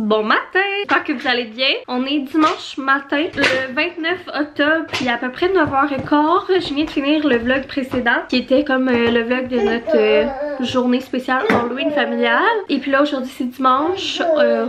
Bon matin! J'espère que vous allez bien. On est dimanche matin, le 29 octobre, puis à peu près 9h15. Je viens de finir le vlog précédent, qui était comme le vlog de notre journée spéciale Halloween familiale. Et puis là, aujourd'hui, c'est dimanche.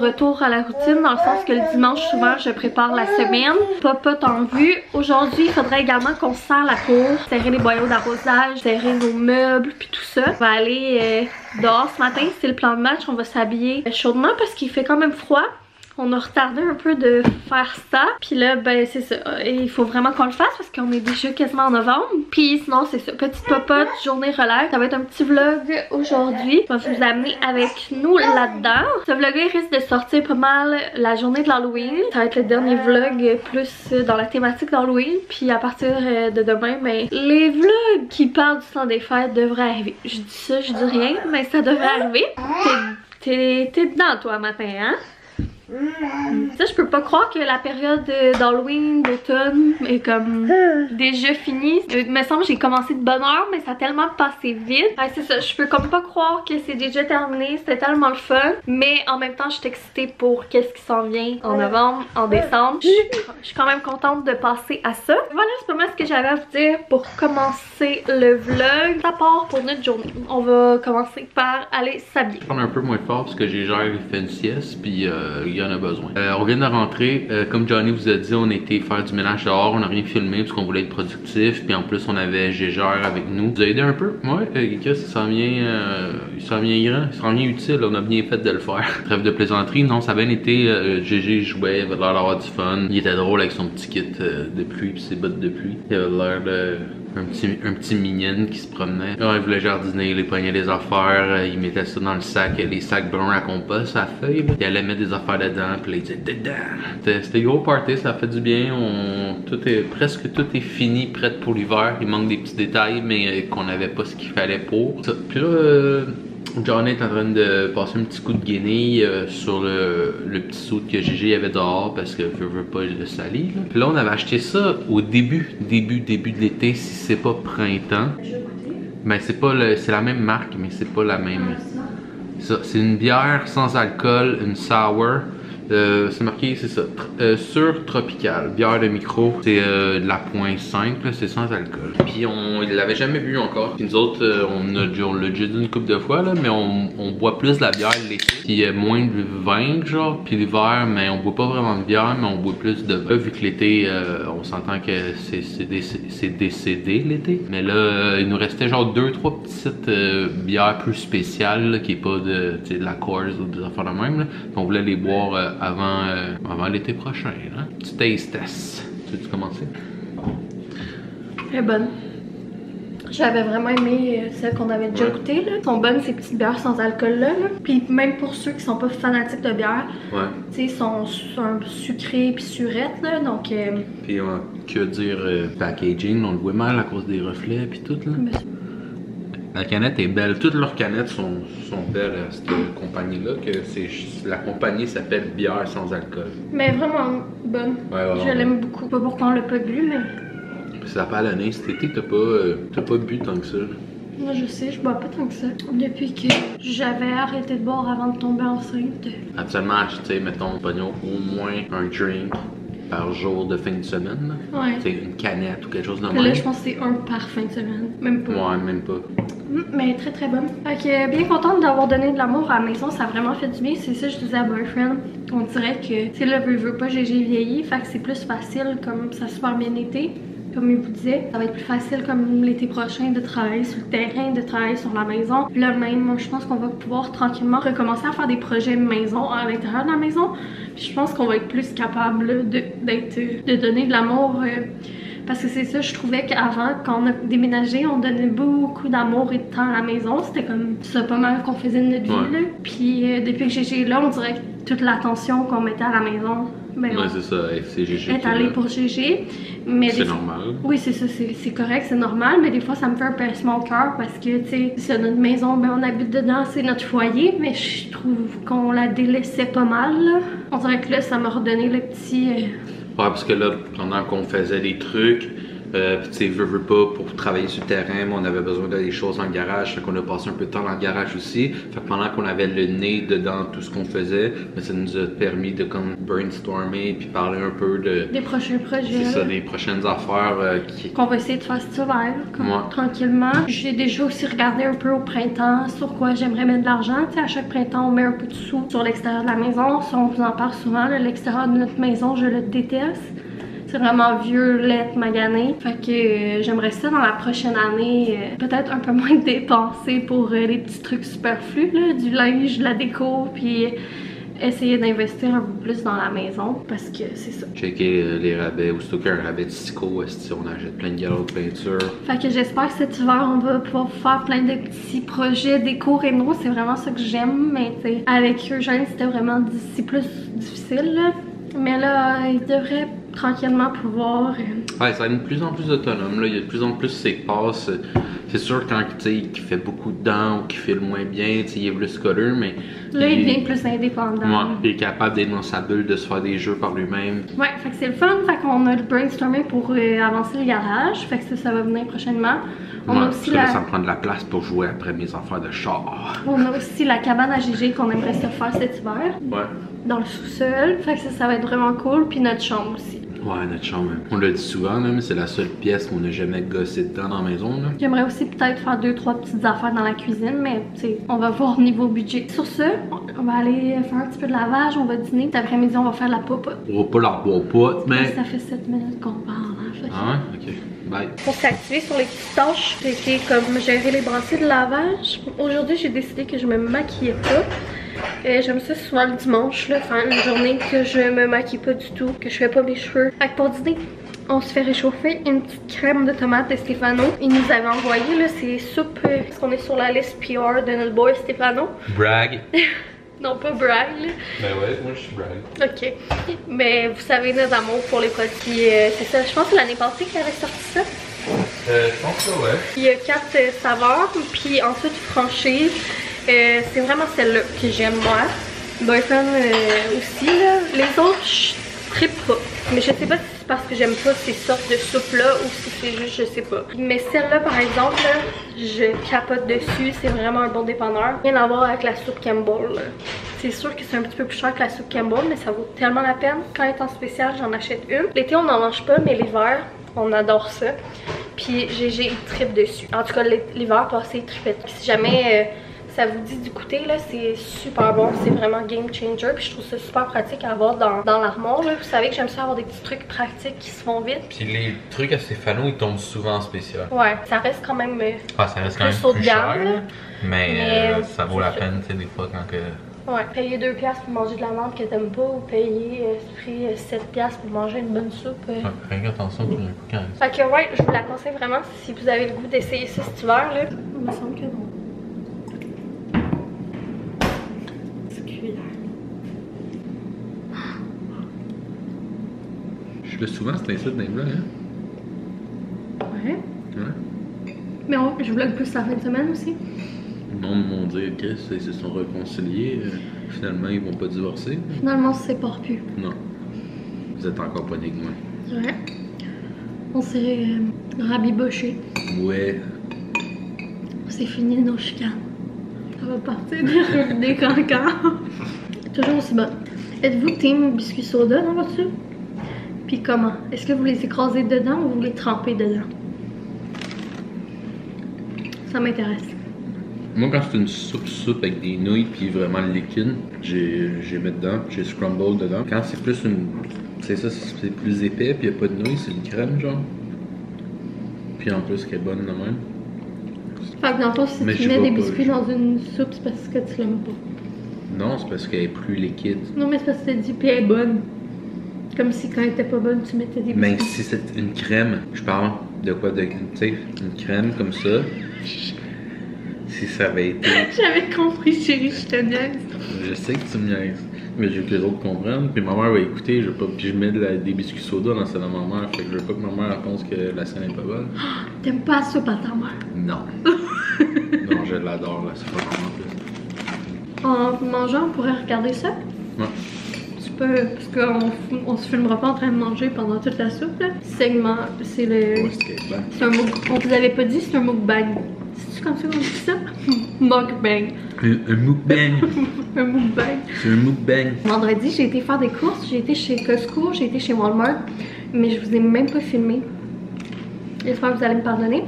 Retour à la routine, dans le sens que le dimanche, souvent, je prépare la semaine. Popote en vue. Aujourd'hui, il faudrait également qu'on serre la cour, serrer les boyaux d'arrosage, serrer nos meubles, puis tout ça. On va aller dehors ce matin, c'est le plan de match. On va s'habiller chaudement parce qu'il fait quand même froid. On a retardé un peu de faire ça. Puis là, ben c'est ça. Il faut vraiment qu'on le fasse parce qu'on est déjà quasiment en novembre. Puis sinon, c'est ça. Petite popote, journée relax. Ça va être un petit vlog aujourd'hui. On va vous amener avec nous là-dedans. Ce vlog-là risque de sortir pas mal la journée de l'Halloween. Ça va être le dernier vlog plus dans la thématique d'Halloween. Puis à partir de demain, ben, les vlogs qui parlent du temps des fêtes devraient arriver. Je dis ça, je dis rien, mais ça devrait arriver. T'es dedans toi matin, hein? Ça, je peux pas croire que la période d'Halloween, d'automne est comme déjà finie. Il me semble que j'ai commencé de bonne heure, mais ça a tellement passé vite. Ouais, c'est ça, je peux comme pas croire que c'est déjà terminé. C'était tellement le fun. Mais en même temps, je suis excitée pour qu'est-ce qui s'en vient en novembre, en décembre. Je suis quand même contente de passer à ça. Voilà, c'est pas mal ce que j'avais à vous dire pour commencer le vlog. Ça part pour notre journée. On va commencer par aller s'habiller. Je prends un peu moins fort parce que j'ai fait une sieste, puis il y en a besoin. On vient de rentrer, comme Johnny vous a dit, on était faire du ménage dehors, on n'a rien filmé parce qu'on voulait être productif, puis en plus on avait Gégère avec nous. Vous a aidé un peu? Ouais, ça s'en vient, il s'en vient grand, il s'en vient utile, on a bien fait de le faire. Trêve de plaisanterie, non, ça a bien été, Gégé jouait, il avait l'air d'avoir du fun, il était drôle avec son petit kit de pluie puis ses bottes de pluie. Il avait l'air de... Un petit mignon qui se promenait. Là, il voulait jardiner, il pognait des affaires, il mettait ça dans le sac, les sacs bruns à compost à la feuille. Là. Il allait mettre des affaires dedans, puis là, il disait dedans. C'était gros party, ça fait du bien. Presque tout est fini, prêt pour l'hiver. Il manque des petits détails, mais qu'on n'avait pas ce qu'il fallait pour. Ça. Puis là, Johnny est en train de passer un petit coup de guenille sur le petit saut que Gégé avait dehors parce que je veux pas le salir. Puis là, on avait acheté ça au début de l'été, si c'est pas printemps. Ben c'est la même marque, mais c'est pas la même. C'est une bière sans alcool, une sour. C'est marqué, c'est ça, sur tropical, bière de micro, c'est de la 0.5, c'est sans alcool. Puis il l'avait jamais bu encore. Puis nous autres, on l'a déjà dit une couple de fois là, mais on boit plus de la bière l'été, puis moins de vin genre. Puis l'hiver, mais on boit pas vraiment de bière, mais on boit plus de vin. Vu que l'été, on s'entend que c'est décédé l'été. Mais là, il nous restait genre 2-3 petites bières plus spéciales là, qui est pas de la Coors ou des affaires de même. Là. On voulait les boire avant l'été prochain. Hein? Tu taste test. Tu veux commencer? Elle est bonne. J'avais vraiment aimé celles qu'on avait déjà goûtées. Elles sont bonnes ces petites bières sans alcool là. Puis même pour ceux qui sont pas fanatiques de bière, tu sais, sont sucrées puis surettes là. Donc. Puis que dire packaging, on le voit mal à cause des reflets puis tout là. La canette est belle. Toutes leurs canettes sont belles à cette compagnie-là. La compagnie s'appelle Bière sans alcool. Mais vraiment bonne. Je l'aime beaucoup. Pas pourquoi on l'a pas bu, mais... Ça n'a pas l'année. Cet été, t'as pas bu tant que ça. Moi, je sais, je bois pas tant que ça. Depuis que j'avais arrêté de boire avant de tomber enceinte. Habituellement, tu sais, mettons, pognon, au moins un drink par jour de fin de semaine. Ouais. C'est une canette ou quelque chose de même. Là, je pense que c'est un par fin de semaine. Même pas. Ouais, même pas. Mais très très bonne. Fait que bien contente d'avoir donné de l'amour à la maison, ça a vraiment fait du bien. C'est ça, je disais à Boyfriend. On dirait que, tu sais, là, veut pas, j'ai vieilli. Fait que c'est plus facile, comme ça a super bien été. Comme il vous disait, ça va être plus facile comme l'été prochain de travailler sur le terrain, de travailler sur la maison. Puis là même, je pense qu'on va pouvoir tranquillement recommencer à faire des projets maison à l'intérieur de la maison. Puis je pense qu'on va être plus capable de donner de l'amour. Parce que c'est ça, je trouvais qu'avant, quand on a déménagé, on donnait beaucoup d'amour et de temps à la maison. C'était comme ça pas mal qu'on faisait de notre vie. Là. Puis depuis que Gégé est là, on dirait que toute l'attention qu'on mettait à la maison, ben, c'est ça, c'est Gégé. Est allé pour Gégé. C'est normal. Oui, c'est ça, c'est correct, c'est normal. Mais des fois, ça me fait un pincement au cœur parce que, tu sais, c'est notre maison, ben on habite dedans, c'est notre foyer. Mais je trouve qu'on la délaissait pas mal. Là. On dirait que là, ça m'a redonné le petit... Ouais, parce que là, pendant qu'on faisait des trucs, Puis tu sais, veux pas, pour travailler sur le terrain, mais on avait besoin de des choses dans le garage. Fait qu'on a passé un peu de temps dans le garage aussi. Fait que pendant qu'on avait le nez dedans tout ce qu'on faisait, mais ça nous a permis de comme brainstormer puis parler un peu des prochains projets. C'est ça, des prochaines affaires qu'on va essayer de faire cet hiver, tranquillement. J'ai déjà aussi regardé un peu au printemps sur quoi j'aimerais mettre de l'argent. Tu sais, à chaque printemps, on met un peu de sous sur l'extérieur de la maison. Ça, on vous en parle souvent. L'extérieur de notre maison, je le déteste. C'est vraiment vieux, laid, magané. Fait que j'aimerais ça dans la prochaine année, peut-être un peu moins dépenser pour les petits trucs superflus, là, du linge, de la déco, puis essayer d'investir un peu plus dans la maison parce que c'est ça. Checker les rabais, aussitôt qu'il y a un rabais de Stico, on achète plein de galops de peinture. Fait que j'espère que cet hiver on va pouvoir faire plein de petits projets déco réno, c'est vraiment ça que j'aime, mais tu sais, avec Eugène c'était vraiment plus difficile là. Mais là, il devrait tranquillement pouvoir. Ouais, ça va être de plus en plus autonome. Là. Il y a de plus en plus ses passes. C'est sûr quand il fait beaucoup de dents ou qu'il fait le moins bien, il est plus scholar, mais. Là, il devient plus indépendant. Ouais, il est capable d'être dans sa bulle, de se faire des jeux par lui-même. Ouais, fait que c'est le fun. Fait qu'on a le brainstorming pour avancer le garage. Fait que ça va venir prochainement. On a aussi là, ça me prend de la place pour jouer après mes affaires de char. On a aussi la cabane à Gégé qu'on aimerait se faire cet hiver. Ouais. Dans le sous-sol. Fait que ça va être vraiment cool. Puis notre chambre aussi. Ouais, notre chambre. On l'a dit souvent, là, mais c'est la seule pièce où on n'a jamais gossé dedans dans la maison. J'aimerais aussi peut-être faire 2-3 petites affaires dans la cuisine, mais on va voir au niveau budget. Sur ce, on va aller faire un petit peu de lavage, on va dîner. Cet après-midi, on va faire la popote. On va pas la popote, mais. Ça fait 7 minutes qu'on parle. Hein, ah ouais? Ok. Bye. Pour s'activer sur les petites tâches, c'était comme gérer les brassées de lavage. Aujourd'hui, j'ai décidé que je me maquillais pas. J'aime ça souvent le dimanche, là, faire une journée que je me maquille pas du tout, que je fais pas mes cheveux. Fait que pour dîner, on se fait réchauffer une petite crème de tomate de Stéphano. Il nous avait envoyé là, ces soupes, parce qu'on est sur la liste PR de notre boy Stéphano. Brag. Non, pas brag, là. Ben ouais, moi je suis brag. Ok. Mais vous savez notre amour pour les produits. C'est ça, je pense que l'année passée qu'il avait sorti ça. Je pense que ouais. Il y a 4 saveurs, puis ensuite franchise. C'est vraiment celle-là que j'aime moi. Boyfriend aussi là. Les autres je trippe pas. Mais je sais pas si c'est parce que j'aime pas ces sortes de soupes là ou si c'est juste je sais pas. Mais celle-là par exemple là, je capote dessus. C'est vraiment un bon dépanneur. Rien à voir avec la soupe Campbell. C'est sûr que c'est un petit peu plus cher que la soupe Campbell, mais ça vaut tellement la peine. Quand elle est en spécial, j'en achète une. L'été on n'en mange pas, mais l'hiver on adore ça. Puis GG il trippe dessus. En tout cas l'hiver passé il trippait. Si jamais ça vous dit du goûter là, c'est super bon, c'est vraiment game changer. Puis je trouve ça super pratique à avoir dans l'armoire. Vous savez que j'aime ça avoir des petits trucs pratiques qui se font vite. Puis les trucs à Stéphano, ils tombent souvent en spécial. Ouais, ça reste quand même. Ça reste quand même plus cher, mais ça vaut la peine, tu sais, des fois quand que. Ouais, payer 2$ pour manger de la viande que t'aimes pas ou payer 7$ pour manger une bonne soupe. Fais attention pour un coup quand même. Fait que ouais, je vous la conseille vraiment si vous avez le goût d'essayer ça cet hiver là. Il me semble que non. Je fais souvent cet incite dans les vlogs, hein? Ouais. Ouais. Mais je vlog plus la fin de semaine aussi. Le monde m'ont dit qu'ils se sont réconciliés. Finalement, ils vont pas divorcer. Finalement, on se sépare plus. Non. Vous êtes encore pas nés que moi. Ouais. On s'est rabiboché. Ouais. C'est fini nos chicanes. Ça va partir des cancans. Toujours aussi bon. Êtes-vous team biscuit soda dans votre soupe? Puis comment? Est-ce que vous les écrasez dedans ou vous les trempez dedans? Ça m'intéresse. Moi, quand c'est une soupe avec des nouilles puis vraiment liquide, j'ai mis dedans, j'ai scramble dedans. Quand c'est plus une. C'est ça, c'est plus épais puis y a pas de nouilles, c'est une crème genre. Puis en plus, qu'elle est bonne de même. Fait que dans le fond, si tu mets des biscuits dans une soupe, c'est parce que tu l'aimes pas. Non, c'est parce qu'elle est plus liquide. Non, mais c'est parce que tu dit puis elle est bonne. Comme si quand elle était pas bonne, tu mettais des biscuits. Mais si c'est une crème, je parle de quoi? Tu sais, une crème comme ça. Si ça avait été. J'avais compris, chérie, je te niaise. Je sais que tu me niaises. Mais je veux que les autres comprennent. Puis ma mère va écouter. Puis je mets des biscuits soda dans celle de ma mère. Fait que je veux pas que ma mère pense que la scène est pas bonne. T'aimes pas la soupe à ta mère? Non. Non, je l'adore, là. C'est pas vraiment plus. En mangeant, on pourrait regarder ça? Ouais. pas parce qu'on se filmera pas en train de manger pendant toute la soupe là. Segment, c'est le. Ouais, c'est un mukbang. On vous avait pas dit, c'est un mukbang. C'est comme ça qu'on dit ça? Mukbang. Un mukbang. Un mukbang. C'est un mukbang. Vendredi, j'ai été faire des courses. J'ai été chez Costco, j'ai été chez Walmart. Mais je vous ai même pas filmé. J'espère que vous allez me pardonner.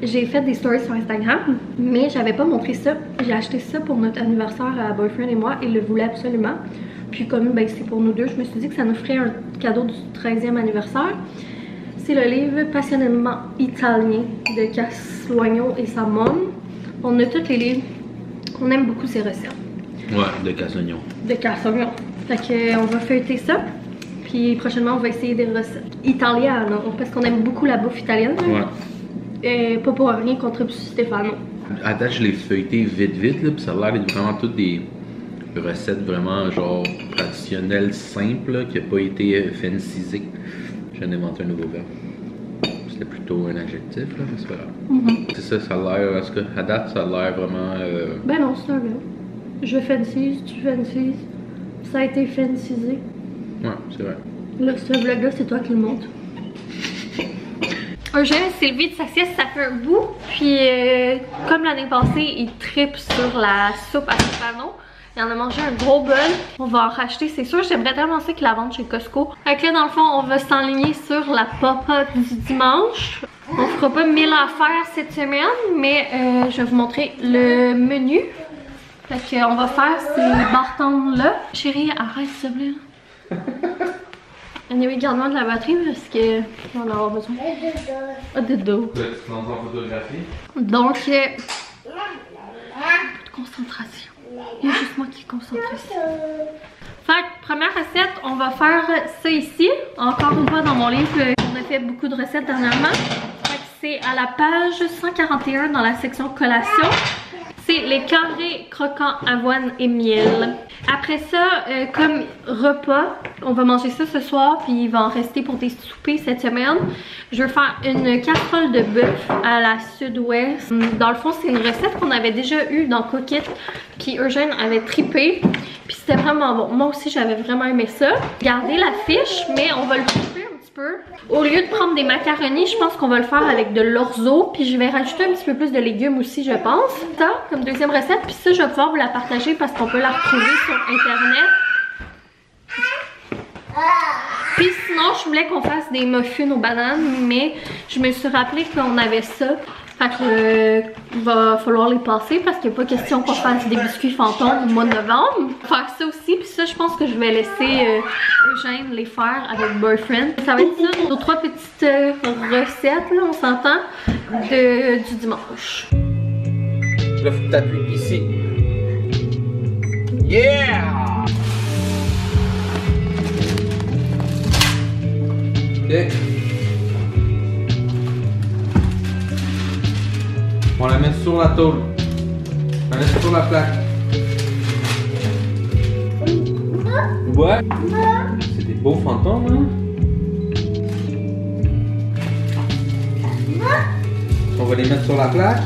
J'ai fait des stories sur Instagram, mais j'avais pas montré ça. J'ai acheté ça pour notre anniversaire à Boyfriend et moi. Il le voulait absolument. Puis comme ben, c'est pour nous deux, je me suis dit que ça nous ferait un cadeau du 13e anniversaire. C'est le livre Passionnément italien de Casloigno et sa mom. On a tous les livres. On aime beaucoup ces recettes. Ouais, de Casloigno. De Casloigno. Fait que on va feuilleter ça. Puis prochainement, on va essayer des recettes italiennes. Parce qu'on aime beaucoup la bouffe italienne. Ouais. Et pas pour rien contre Stéphano. À date, je l'ai feuilleté vite là, puis ça a l'air d'être vraiment toutes des recettes vraiment genre traditionnelles, simples, là, qui n'ont pas été fancisées. Je viens d'inventer un nouveau verbe. C'était plutôt un adjectif, là, mais c'est pas grave. C'est ça, ça a l'air, parce que à date, ça a l'air vraiment... Ben non, c'est un verbe. Je fancise, tu fancises. Ça a été fancisé. Ouais, c'est vrai. Là, ce vlog-là, c'est toi qui le montres. Eugène s'est levé de sa sieste, ça fait un bout. Puis, comme l'année passée, il tripe sur la soupe à Stéphano. Il en a mangé un gros bol. On va en racheter, c'est sûr. J'aimerais tellement ça qu'il la vende chez Costco. Fait que là, dans le fond, on va s'enligner sur la popote du dimanche. On fera pas 1000 affaires cette semaine, mais je vais vous montrer le menu. Fait qu'on va faire ces bartons-là. Chérie, arrête s'il te plaît. Anyway, garde-moi de la batterie parce que on va en avoir besoin. Ah, de dos. Tu te lances en photographie? Donc, de concentration. Il y a juste moi qui est concentré. Fait que, première recette, on va faire ça ici. Encore une fois dans mon livre, on a fait beaucoup de recettes dernièrement. Fait que c'est à la page 141 dans la section collation. C'est les carrés croquants avoine et miel. Après ça, comme repas, on va manger ça ce soir, puis il va en rester pour des soupers cette semaine. Je vais faire une casserole de bœuf à la sud-ouest. Dans le fond, c'est une recette qu'on avait déjà eue dans Cook It, puis Eugène avait trippé, puis c'était vraiment bon. Moi aussi, j'avais vraiment aimé ça. Gardez la fiche, mais on va le couper un petit peu. Au lieu de prendre des macaronis, je pense qu'on va le faire avec de l'orzo, puis je vais rajouter un petit peu plus de légumes aussi, je pense. Ça, comme deuxième recette, puis ça, je vais pouvoir vous la partager parce qu'on peut la retrouver sur Internet. Puis sinon, je voulais qu'on fasse des muffins aux bananes, mais je me suis rappelé qu'on avait ça. Fait que il va falloir les passer parce qu'il n'y a pas question qu'on fasse des biscuits fantômes au mois de novembre. Faire ça aussi, puis ça, je pense que je vais laisser Eugène les faire avec Boyfriend. Ça va être ça, nos 3 petites recettes, là, on s'entend, du dimanche. Là, faut que t'appuies ici. Yeah! Ok. On la met sur la tôle. On la met sur la plaque. Ouais. C'est des beaux fantômes, hein? On va les mettre sur la plaque.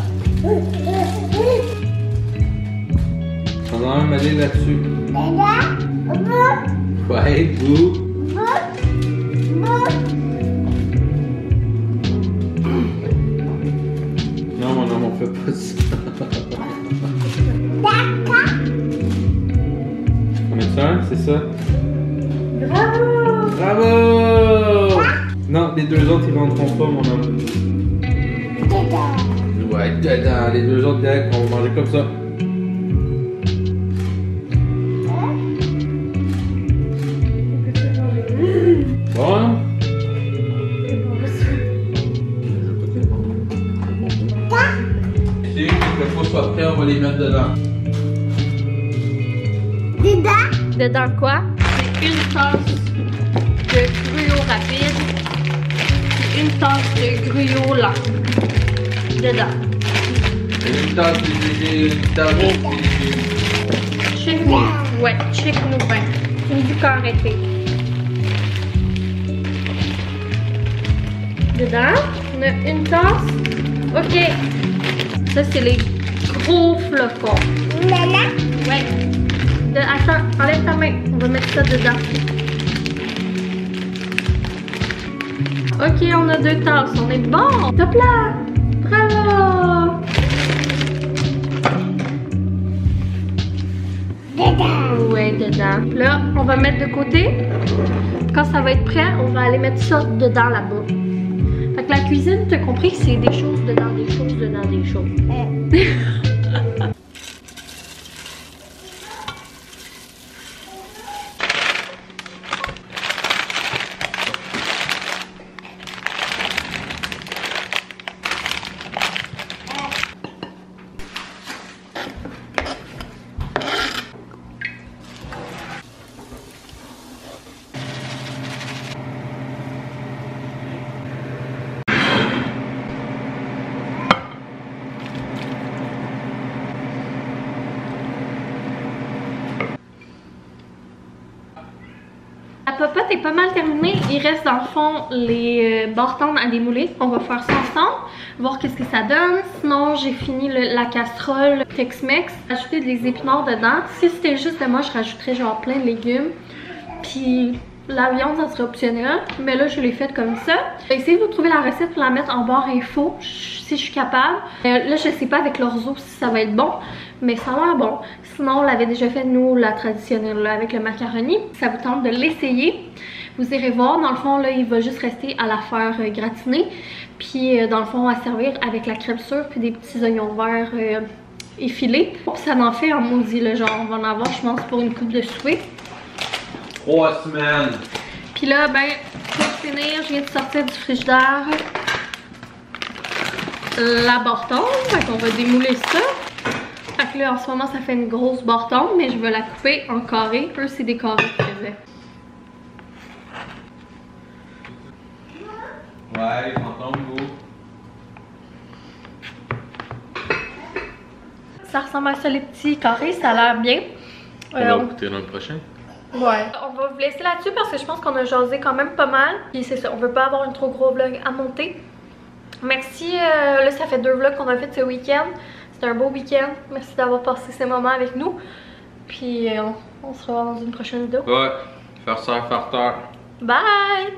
On va même aller là-dessus. Ouais, vous. Non, non, on fait pas ça. On met ça, c'est ça? Bravo! Bravo! Non, les deux autres ils rentreront pas, mon homme. Ouais, dedans. Les deux autres direct, on va manger comme ça. Bon. Si le pot soit prêt, on va les mettre dedans. Dedans quoi? C'est une tasse de gruau rapide et une tasse de gruau lent. Dedans. Une tasse de d'avoine et de Check-nous. Ouais, check-nous bien. Tu me dis qu'à arrêter. Dedans, on a une tasse. Ok. Ça, c'est les gros flocons. Ouais. Attends, enlève ta main. On va mettre ça dedans. Ok, on a 2 tasses. On est bon. Top là. Bravo. Dedans. Ouais, dedans. Là, on va mettre de côté. Quand ça va être prêt, on va aller mettre ça dedans là-bas. Fait que la cuisine, t'as compris que c'est des choses dedans des choses dedans des choses. La popote est pas mal terminée. Il reste dans le fond les bâtons à démouler. On va faire ça ensemble, voir qu'est-ce que ça donne. Sinon, j'ai fini la casserole Tex-Mex. Ajouter des épinards dedans. Si c'était juste de moi, je rajouterais genre plein de légumes. Puis la viande, ça serait optionnel. Mais là, je l'ai faite comme ça. J'ai essayé de vous trouver la recette pour la mettre en barre info, si je suis capable. Là, je sais pas avec l'orzo si ça va être bon. Mais ça a l'air bon. Sinon, on l'avait déjà fait, nous, la traditionnelle là, avec le macaroni. Ça vous tente de l'essayer. Vous irez voir. Dans le fond, là, il va juste rester à la faire gratiner. Puis, dans le fond, à servir avec la crème sûre puis des petits oignons verts effilés. Ça en fait en maudit, là. Genre, on va en avoir, je pense, pour une coupe de souper. 3 semaines. Puis là, ben, pour finir, je viens de sortir du frigidaire la barre-tombe. Fait qu'on va démouler ça. Fait que là, en ce moment, ça fait une grosse barre-tombe, mais je vais la couper en carré. Eux, c'est des carrés qu'ils faisaient. Ouais, entends-vous. Ça ressemble à ça, les petits carrés. Ça a l'air bien. On va écouter dans le prochain. Ouais. On va vous laisser là-dessus parce que je pense qu'on a jasé quand même pas mal. Puis c'est ça, on veut pas avoir un trop gros vlog à monter. Merci, là ça fait 2 vlogs qu'on a fait ce week-end. C'était un beau week-end. Merci d'avoir passé ces moments avec nous. Puis on se revoit dans une prochaine vidéo. Ouais, faire ça, faire tard. Bye!